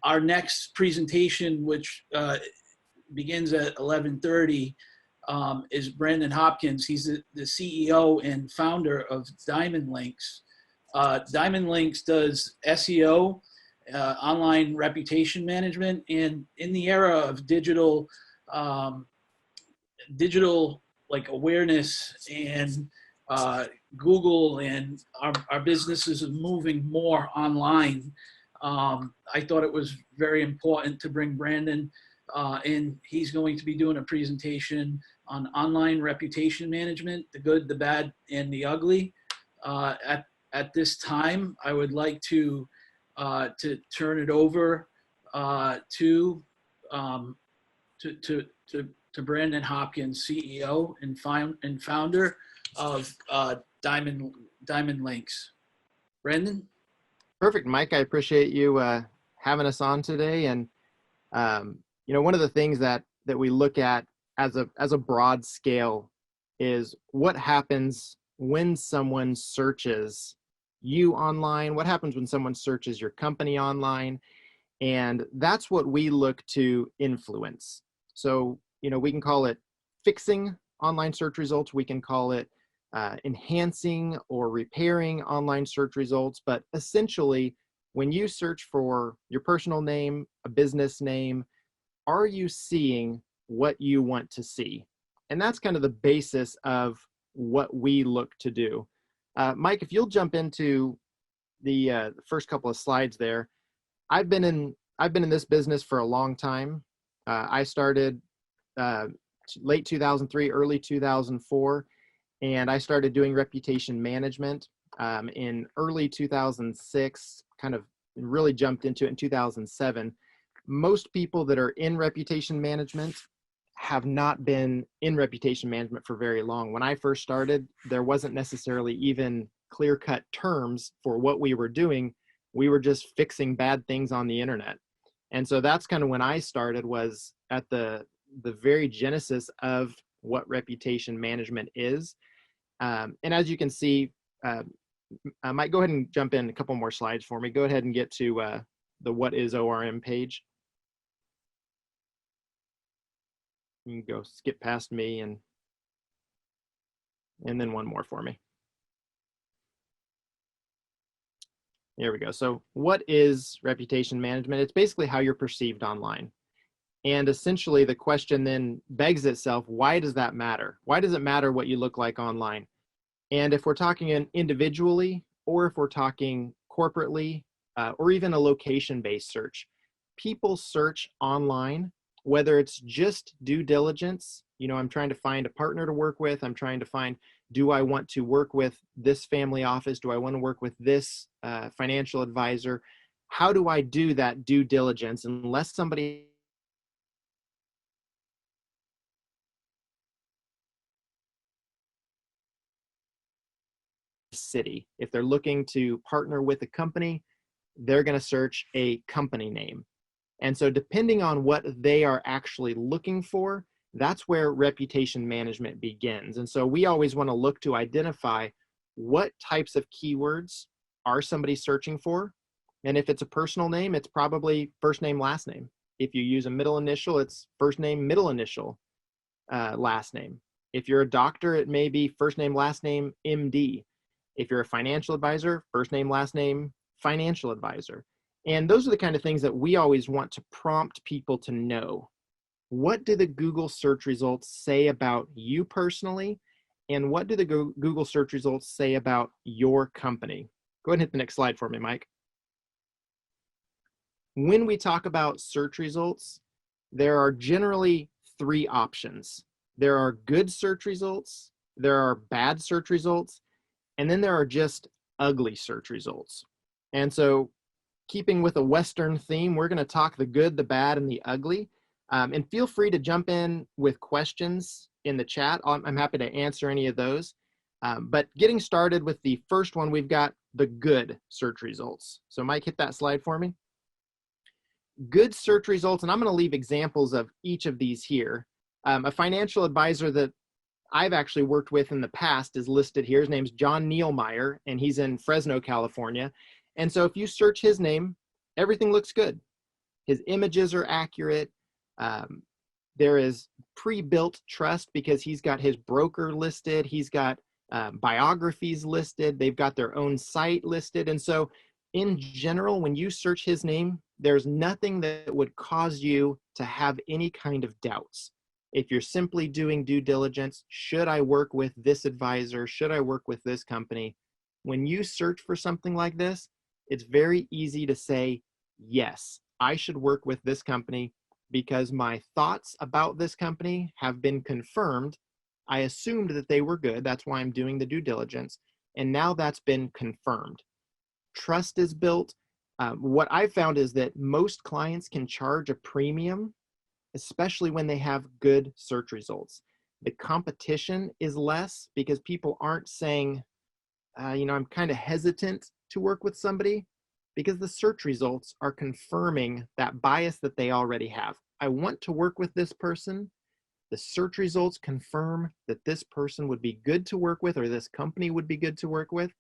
Our next presentation, which begins at 11:30, is Brandon Hopkins. He's the CEO and founder of DiamondLink's. DiamondLink's does SEO, online reputation management, and in the era of digital like awareness and Google and our businesses are moving more online. I thought it was very important to bring Brandon in. He's going to be doing a presentation on online reputation management, the good, the bad, and the ugly. At this time, I would like to turn it over to Brandon Hopkins, CEO and founder of DiamondLink's. Brandon? Perfect, Mike. I appreciate you having us on today. And one of the things that we look at as a broad scale is what happens when someone searches you online, what happens when someone searches your company online, and that's what we look to influence. So, we can call it fixing online search results, we can call it enhancing or repairing online search results, but essentially, when you search for your personal name, a business name, are you seeing what you want to see? And that's kind of the basis of what we look to do. Mike, if you'll jump into the first couple of slides there. I've been in this business for a long time. I started late 2003, early 2004, and I started doing reputation management in early 2006, kind of really jumped into it in 2007. Most people that are in reputation management have not been in reputation management for very long. When I first started, there wasn't necessarily even clear-cut terms for what we were doing. We were just fixing bad things on the internet. And so that's kind of when I started, was at the very genesis of what reputation management is. And as you can see, I might go ahead and jump in a couple more slides for me. Go ahead and get to the What is ORM page. You can go skip past me and then one more for me. There we go. So what is reputation management? It's basically how you're perceived online. And essentially the question then begs itself, why does that matter? Why does it matter what you look like online? And if we're talking individually, or if we're talking corporately, or even a location-based search, people search online, whether it's just due diligence, I'm trying to find a partner to work with, I'm trying to find, do I want to work with this family office? Do I want to work with this financial advisor? How do I do that due diligence unless somebody city? If they're looking to partner with a company, they're going to search a company name. And so depending on what they are actually looking for, that's where reputation management begins. And so we always want to look to identify what types of keywords are somebody searching for. And if it's a personal name, it's probably first name, last name. If you use a middle initial, it's first name, middle initial, last name. If you're a doctor, it may be first name, last name, MD. If you're a financial advisor, first name, last name, financial advisor. And those are the kind of things that we always want to prompt people to know. What do the Google search results say about you personally? And what do the Google search results say about your company? Go ahead and hit the next slide for me, Mike. When we talk about search results, there are generally three options. There are good search results, there are bad search results, and then there are just ugly search results. And so keeping with a Western theme, we're going to talk the good, the bad, and the ugly. And feel free to jump in with questions in the chat. I'm happy to answer any of those. But getting started with the first one, we've got the good search results. So Mike, hit that slide for me. Good search results, and I'm going to leave examples of each of these here. A financial advisor that I've actually worked with in the past is listed here. His name's John Neilmeyer, and he's in Fresno, California. And so if you search his name, everything looks good. his images are accurate. There is pre-built trust because he's got his broker listed. He's got biographies listed. They've got their own site listed. And so in general, when you search his name, there's nothing that would cause you to have any kind of doubts. If you're simply doing due diligence, should I work with this advisor? Should I work with this company? When you search for something like this, it's very easy to say, yes, I should work with this company because my thoughts about this company have been confirmed. I assumed that they were good. That's why I'm doing the due diligence. And now that's been confirmed. Trust is built. What I've found is that most clients can charge a premium, especially when they have good search results. The competition is less because people aren't saying, I'm kind of hesitant to work with somebody, because the search results are confirming that bias that they already have. I want to work with this person. The search results confirm that this person would be good to work with, or this company would be good to work with.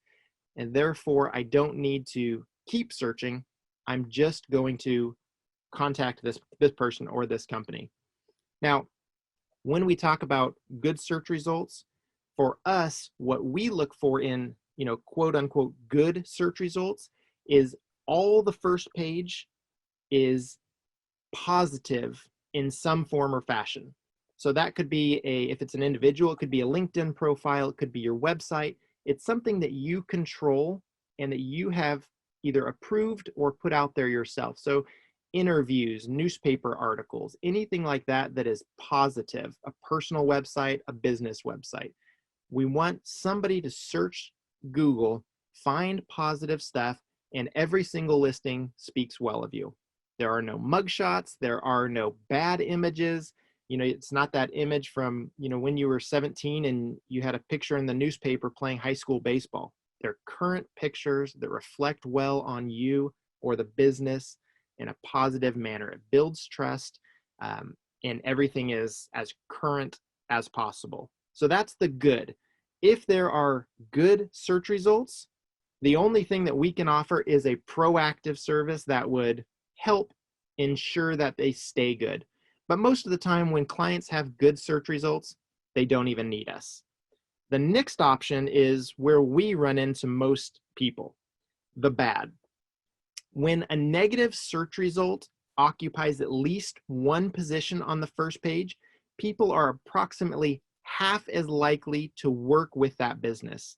And therefore, I don't need to keep searching. I'm just going to contact this person or this company. Now, when we talk about good search results, for us, what we look for in, quote unquote, good search results is all the first page is positive in some form or fashion. So that could be if it's an individual, it could be a LinkedIn profile, it could be your website. It's something that you control and that you have either approved or put out there yourself. So interviews, newspaper articles, anything like that that is positive, a personal website, a business website. We want somebody to search Google, find positive stuff, and every single listing speaks well of you. There are no mugshots. There are no bad images. It's not that image from, when you were 17 and you had a picture in the newspaper playing high school baseball. They're current pictures that reflect well on you or the business in a positive manner. It builds trust, and everything is as current as possible. So that's the good. If there are good search results, the only thing that we can offer is a proactive service that would help ensure that they stay good. But most of the time when clients have good search results, they don't even need us. The next option is where we run into most people, the bad. When a negative search result occupies at least one position on the first page, people are approximately half as likely to work with that business.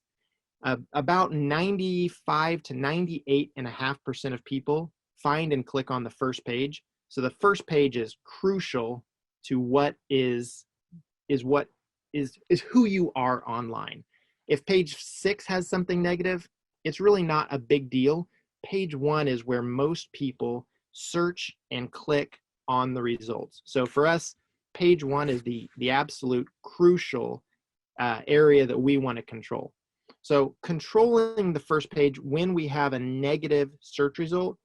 About 95 to 98.5% of people find and click on the first page. So the first page is crucial to what is who you are online. If page 6 has something negative, it's really not a big deal. Page 1 is where most people search and click on the results. So for us, page 1 is the absolute crucial area that we want to control. So controlling the first page when we have a negative search result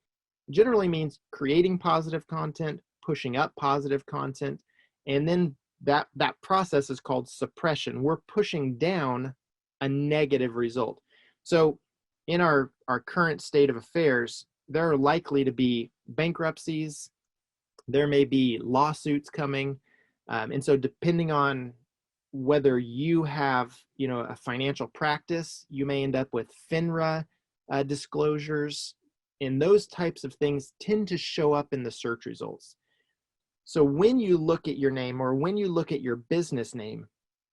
generally means creating positive content, pushing up positive content, and then that process is called suppression. We're pushing down a negative result. So in our current state of affairs, there are likely to be bankruptcies, there may be lawsuits coming, and so depending on whether you have, a financial practice, you may end up with FINRA disclosures, and those types of things tend to show up in the search results. So when you look at your name or when you look at your business name,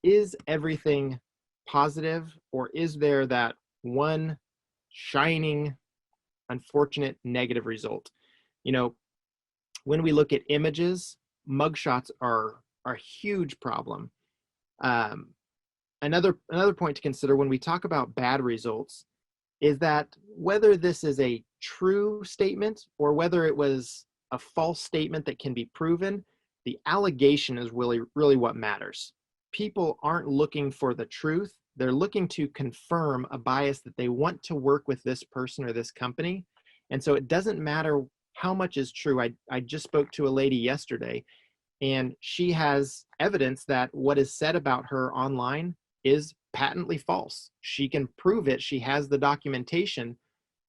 is everything positive, or is there that one shining, unfortunate negative result? When we look at images, mugshots are a huge problem. Another point to consider when we talk about bad results is that whether this is a true statement or whether it was a false statement that can be proven, the allegation is really what matters. People aren't looking for the truth. They're looking to confirm a bias that they want to work with this person or this company. And so it doesn't matter how much is true. I just spoke to a lady yesterday, and she has evidence that what is said about her online is patently false. She can prove it. She has the documentation,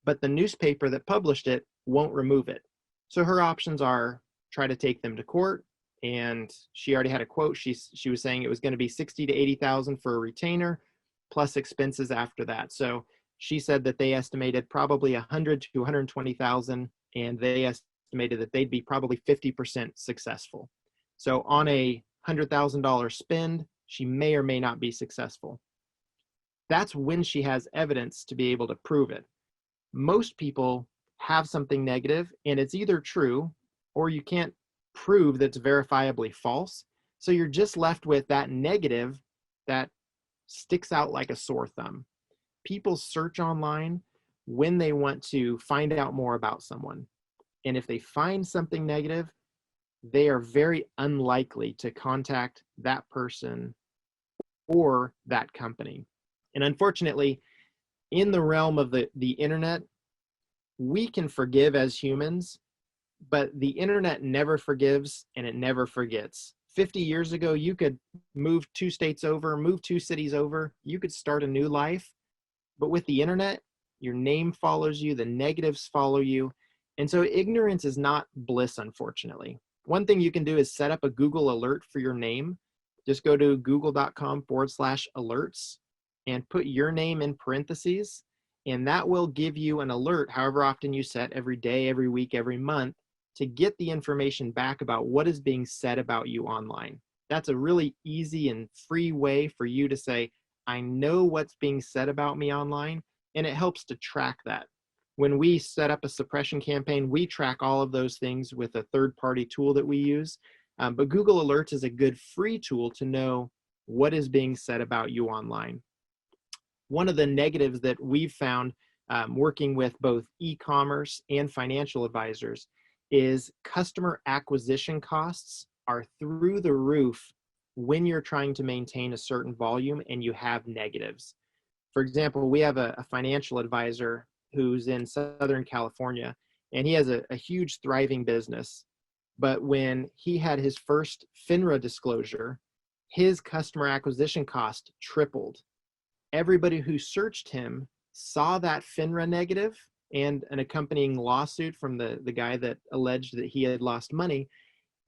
but the newspaper that published it won't remove it. So her options are try to take them to court, and she already had a quote. She was saying it was going to be 60 to 80,000 for a retainer plus expenses after that. So she said that they estimated probably 100 to 120,000, and they estimated that they'd be probably 50% successful. So on a $100,000 spend, she may or may not be successful. That's when she has evidence to be able to prove it. Most people have something negative, and it's either true or you can't prove that it's verifiably false. So you're just left with that negative that sticks out like a sore thumb. People search online when they want to find out more about someone. And if they find something negative, they are very unlikely to contact that person or that company. And unfortunately, in the realm of the internet, we can forgive as humans, but the internet never forgives and it never forgets. 50 years ago, you could move 2 states over, move 2 cities over, you could start a new life. But with the internet, your name follows you, the negatives follow you. And so ignorance is not bliss, unfortunately. One thing you can do is set up a Google alert for your name. Just go to google.com/alerts and put your name in parentheses. And that will give you an alert, however often you set, every day, every week, every month, to get the information back about what is being said about you online. That's a really easy and free way for you to say, I know what's being said about me online, and it helps to track that. When we set up a suppression campaign, we track all of those things with a third-party tool that we use. But Google Alerts is a good free tool to know what is being said about you online. One of the negatives that we've found working with both e-commerce and financial advisors is customer acquisition costs are through the roof when you're trying to maintain a certain volume and you have negatives. For example, we have a financial advisor who's in Southern California, and he has a huge thriving business. But when he had his first FINRA disclosure, his customer acquisition cost tripled. Everybody who searched him saw that FINRA negative and an accompanying lawsuit from the guy that alleged that he had lost money.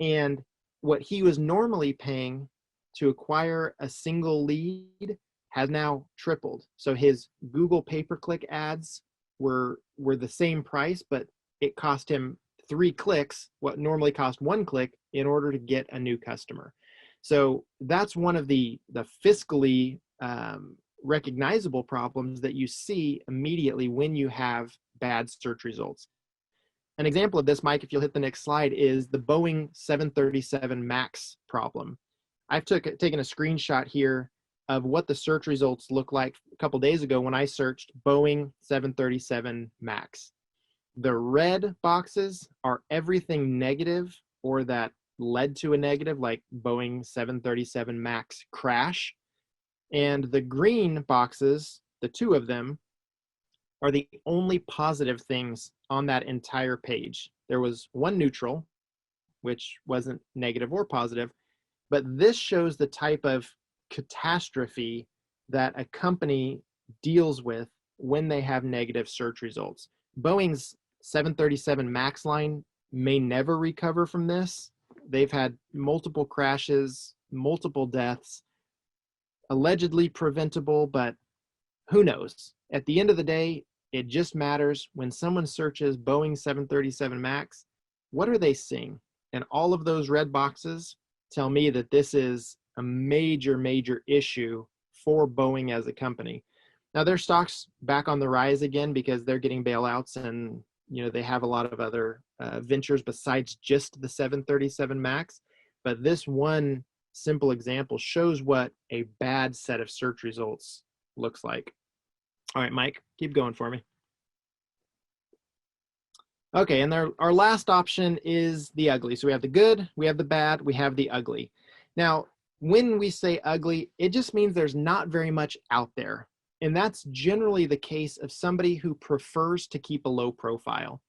And what he was normally paying to acquire a single lead has now tripled. So his Google pay-per-click ads were the same price, but it cost him 3 clicks, what normally cost 1 click, in order to get a new customer. So that's one of the fiscally recognizable problems that you see immediately when you have bad search results. An example of this, Mike, if you'll hit the next slide, is the Boeing 737 MAX problem. I've taken a screenshot here of what the search results look like a couple days ago when I searched Boeing 737 MAX. The red boxes are everything negative or that led to a negative, like Boeing 737 MAX crash. And the green boxes, the 2 of them, are the only positive things on that entire page. There was 1 neutral, which wasn't negative or positive, but this shows the type of catastrophe that a company deals with when they have negative search results. Boeing's 737 MAX line may never recover from this. They've had multiple crashes, multiple deaths, allegedly preventable, but who knows? At the end of the day, it just matters when someone searches Boeing 737 MAX, what are they seeing? And all of those red boxes tell me that this is a major, major issue for Boeing as a company. Now their stock's back on the rise again because they're getting bailouts and they have a lot of other ventures besides just the 737 MAX. But this one simple example shows what a bad set of search results looks like. All right, Mike, keep going for me. Okay, and our last option is the ugly. So we have the good, we have the bad, we have the ugly. Now, when we say ugly, it just means there's not very much out there. And that's generally the case of somebody who prefers to keep a low profile.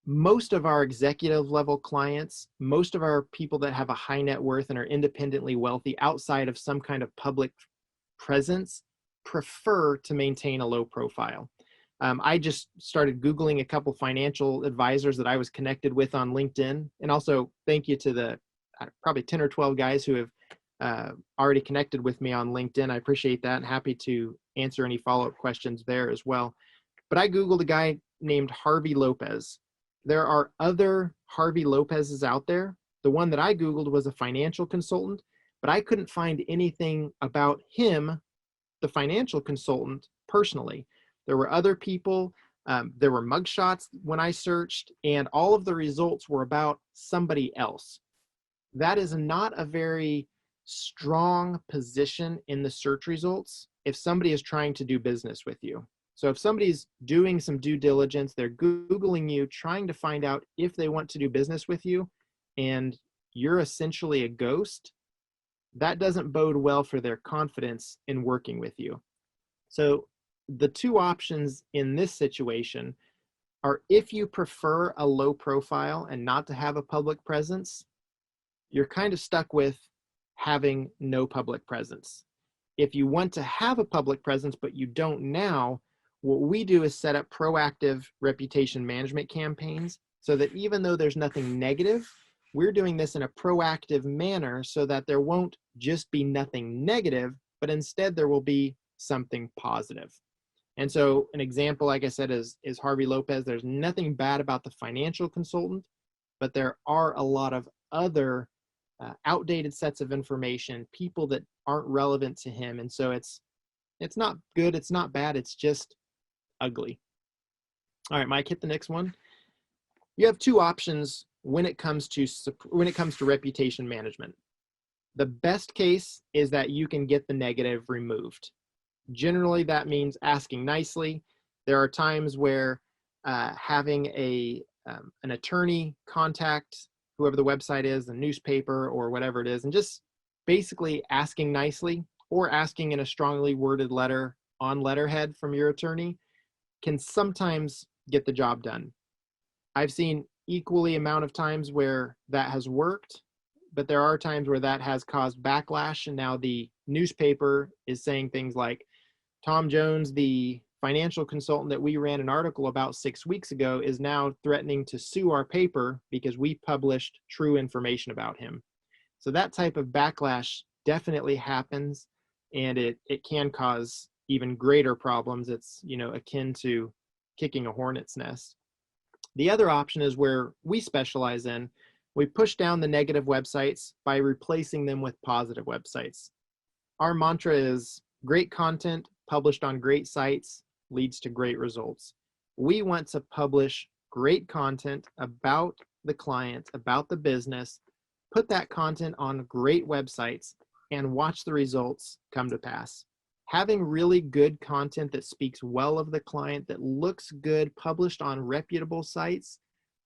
Most of our executive level clients, most of our people that have a high net worth and are independently wealthy outside of some kind of public presence prefer to maintain a low profile. I just started Googling a couple financial advisors that I was connected with on LinkedIn. And also thank you to the probably 10 or 12 guys who have already connected with me on LinkedIn. I appreciate that and happy to answer any follow-up questions there as well. But I Googled a guy named Harvey Lopez. There are other Harvey Lopez's out there. The one that I Googled was a financial consultant, but I couldn't find anything about him, the financial consultant, personally. There were other people. There were mugshots when I searched, and all of the results were about somebody else. That is not a very strong position in the search results if somebody is trying to do business with you. So if somebody's doing some due diligence, they're Googling you, trying to find out if they want to do business with you, and you're essentially a ghost, that doesn't bode well for their confidence in working with you. So the two options in this situation are, if you prefer a low profile and not to have a public presence, you're kind of stuck with having no public presence. If you want to have a public presence, but you don't now, what we do is set up proactive reputation management campaigns so that even though there's nothing negative, we're doing this in a proactive manner so that there won't just be nothing negative, but instead there will be something positive. And so an example, like I said, is Harvey Lopez. There's nothing bad about the financial consultant, but there are a lot of other outdated sets of information, people that aren't relevant to him. And so it's not good, it's not bad, it's just ugly. All right, Mike, hit the next one. You have two options when it comes to reputation management. The best case is that you can get the negative removed. Generally, that means asking nicely. There are times where having an attorney contact whoever the website is, the newspaper or whatever it is, and just basically asking nicely or asking in a strongly worded letter on letterhead from your attorney can sometimes get the job done. I've seen equally amount of times where that has worked, but there are times where that has caused backlash, and now the newspaper is saying things like, Tom Jones, the financial consultant that we ran an article about 6 weeks ago, is now threatening to sue our paper because we published true information about him. So that type of backlash definitely happens, and it can cause even greater problems. It's, akin to kicking a hornet's nest. The other option is where we specialize in. We push down the negative websites by replacing them with positive websites. Our mantra is great content published on great sites leads to great results. We want to publish great content about the client, about the business, put that content on great websites, and watch the results come to pass. Having really good content that speaks well of the client, that looks good, published on reputable sites,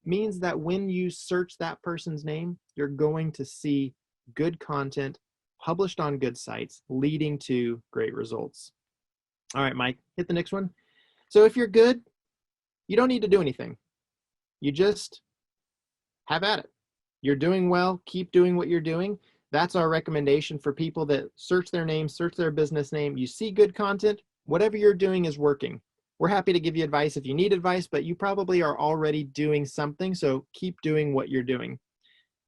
means that when you search that person's name, you're going to see good content published on good sites, leading to great results. All right, Mike, hit the next one. So if you're good, you don't need to do anything. You just have at it. You're doing well, keep doing what you're doing. That's our recommendation for people that search their name, search their business name. You see good content, whatever you're doing is working. We're happy to give you advice if you need advice, but you probably are already doing something, so keep doing what you're doing.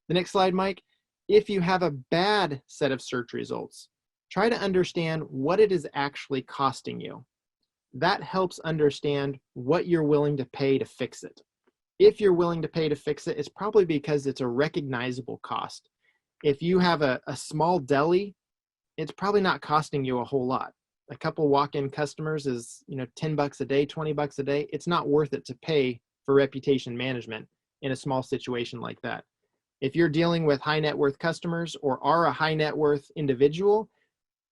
The next slide, Mike. If you have a bad set of search results, try to understand what it is actually costing you. That helps understand what you're willing to pay to fix it. If you're willing to pay to fix it, it's probably because it's a recognizable cost. If you have a small deli, it's probably not costing you a whole lot. A couple walk-in customers is, $10 a day, $20 a day. It's not worth it to pay for reputation management in a small situation like that. If you're dealing with high net worth customers or are a high net worth individual,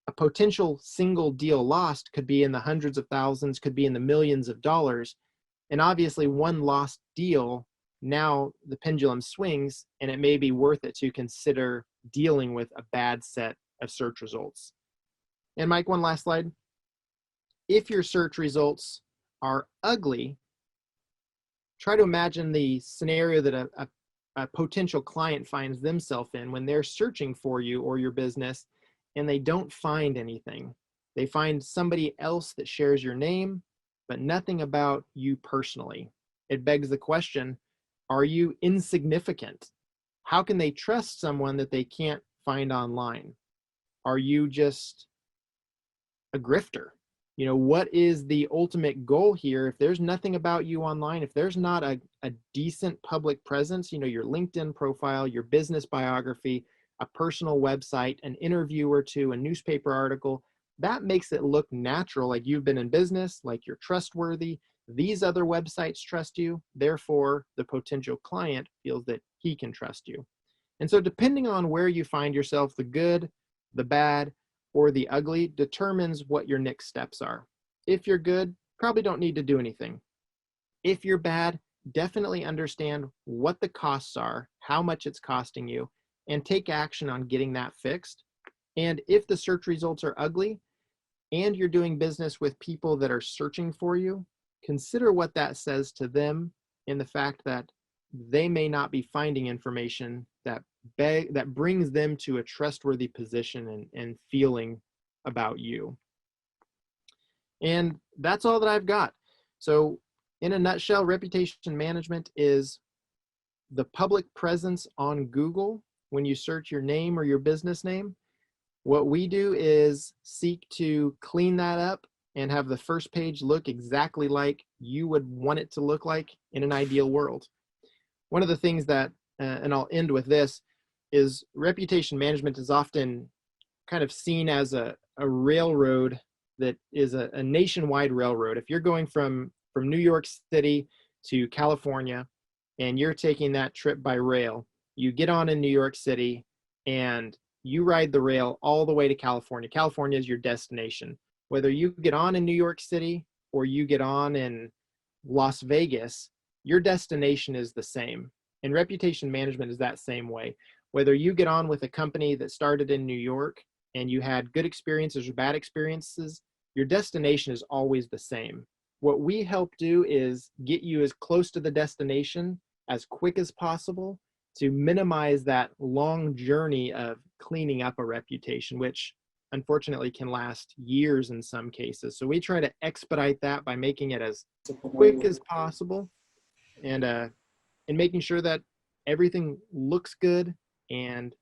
a potential single deal lost could be in the hundreds of thousands, could be in the millions of dollars. And obviously one lost deal, now the pendulum swings, and it may be worth it to consider dealing with a bad set of search results. And Mike, one last slide. If your search results are ugly, try to imagine the scenario that a potential client finds themselves in when they're searching for you or your business and they don't find anything. They find somebody else that shares your name, but nothing about you personally. It begs the question, are you insignificant? How can they trust someone that they can't find online? Are you just a grifter? You know, what is the ultimate goal here? If there's nothing about you online, if there's not a decent public presence, you know, your LinkedIn profile, your business biography, a personal website, an interview or two, a newspaper article, that makes it look natural, like you've been in business, like you're trustworthy. These other websites trust you. Therefore, the potential client feels that he can trust you. And so depending on where you find yourself, the good, the bad, or the ugly determines what your next steps are. If you're good, probably don't need to do anything. If you're bad, definitely understand what the costs are, how much it's costing you, and take action on getting that fixed. And if the search results are ugly and you're doing business with people that are searching for you, consider what that says to them in the fact that they may not be finding information that brings them to a trustworthy position and feeling about you. And that's all that I've got. So in a nutshell, reputation management is the public presence on Google when you search your name or your business name. What we do is seek to clean that up and have the first page look exactly like you would want it to look like in an ideal world. One of the things that, and I'll end with this, is reputation management is often kind of seen as a railroad that is a nationwide railroad. If you're going from New York City to California and you're taking that trip by rail, you get on in New York City and you ride the rail all the way to California. California is your destination. Whether you get on in New York City or you get on in Las Vegas, your destination is the same. And reputation management is that same way. Whether you get on with a company that started in New York and you had good experiences or bad experiences, your destination is always the same. What we help do is get you as close to the destination as quick as possible to minimize that long journey of cleaning up a reputation, which unfortunately can last years in some cases. So we try to expedite that by making it as quick as possible and making sure that everything looks good and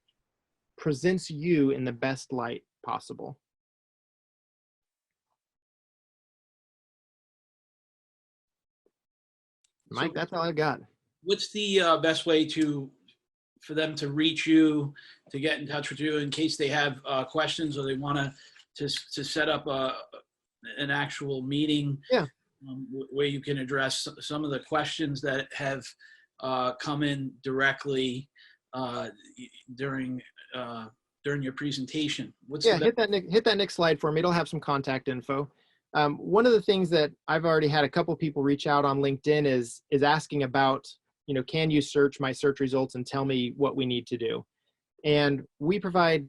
presents you in the best light possible. Mike, that's all I've got. What's the best way for them to reach you, to get in touch with you in case they have questions or they want to set up an actual meeting? Yeah. Where you can address some of the questions that have come in directly during your presentation. Hit that next slide for me. It'll have some contact info. One of the things that I've already had a couple people reach out on LinkedIn is asking about, you know, can you search my search results and tell me what we need to do? And we provide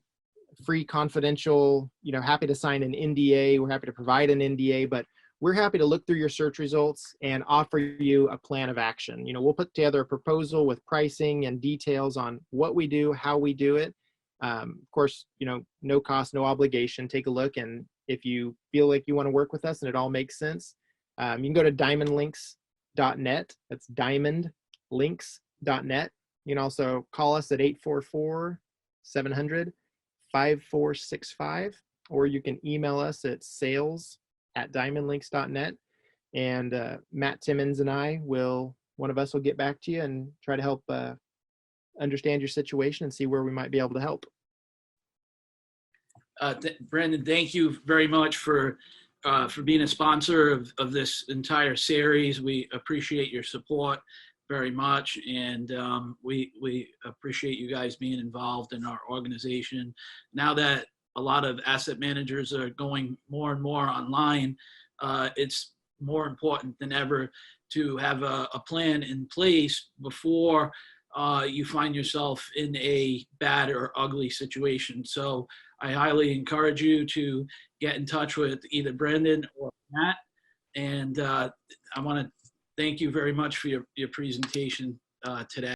free, confidential, you know, happy to sign an NDA. We're happy to provide an NDA, but we're happy to look through your search results and offer you a plan of action. You know, we'll put together a proposal with pricing and details on what we do, how we do it. Of course, you know, no cost, no obligation. Take a look, and if you feel like you want to work with us and it all makes sense, you can go to DiamondLink's.net. That's DiamondLink's.net. You can also call us at 844-700-5465, or you can email us at sales@diamondlinks.net, and Matt Timmons and one of us will get back to you and try to help understand your situation and see where we might be able to help. Brandon, thank you very much for being a sponsor of this entire series. We appreciate your support very much, and we appreciate you guys being involved in our organization. Now that a lot of asset managers are going more and more online, it's more important than ever to have a plan in place before you find yourself in a bad or ugly situation. So I highly encourage you to get in touch with either Brandon or Matt. And I want to thank you very much for your presentation today.